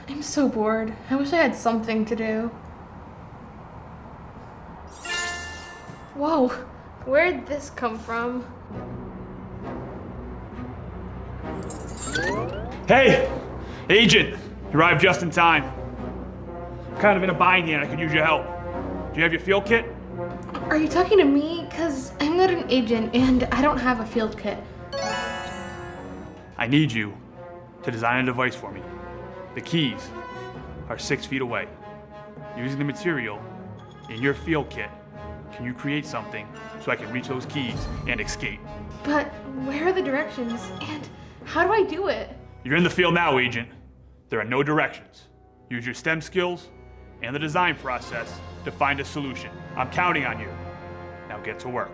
I'm so bored. I wish I had something to do. Whoa, where'd this come from? Hey! Agent! You arrived just in time. I'm kind of in a bind here and I could use your help. Do you have your field kit? Are you talking to me? Cause I'm not an agent and I don't have a field kit. I need you to design a device for me. The keys are 6 feet away. Using the material in your field kit, can you create something so I can reach those keys and escape? But where are the directions? And how do I do it? You're in the field now, Agent. There are no directions. Use your STEM skills and the design process to find a solution. I'm counting on you. Now get to work.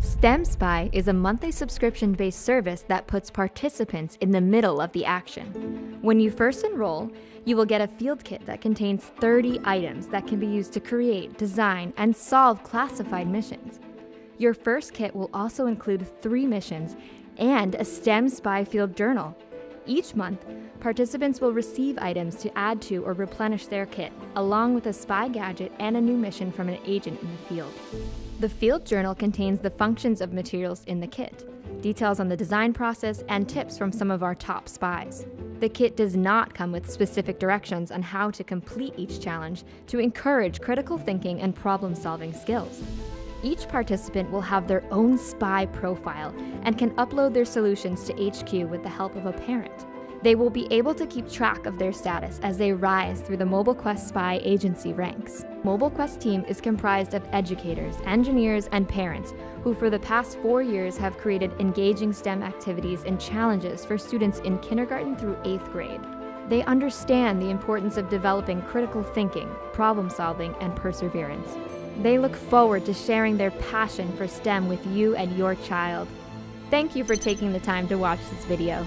STEM Spy is a monthly subscription-based service that puts participants in the middle of the action. When you first enroll, you will get a field kit that contains 30 items that can be used to create, design, and solve classified missions. Your first kit will also include 3 missions and a STEM Spy field journal. Each month, participants will receive items to add to or replenish their kit, along with a spy gadget and a new mission from an agent in the field. The field journal contains the functions of materials in the kit, details on the design process, and tips from some of our top spies. The kit does not come with specific directions on how to complete each challenge to encourage critical thinking and problem-solving skills. Each participant will have their own spy profile and can upload their solutions to HQ with the help of a parent. They will be able to keep track of their status as they rise through the MobileQuest Spy agency ranks. MobileQuest team is comprised of educators, engineers, and parents who for the past 4 years have created engaging STEM activities and challenges for students in kindergarten through 8th grade. They understand the importance of developing critical thinking, problem solving, and perseverance. They look forward to sharing their passion for STEM with you and your child. Thank you for taking the time to watch this video.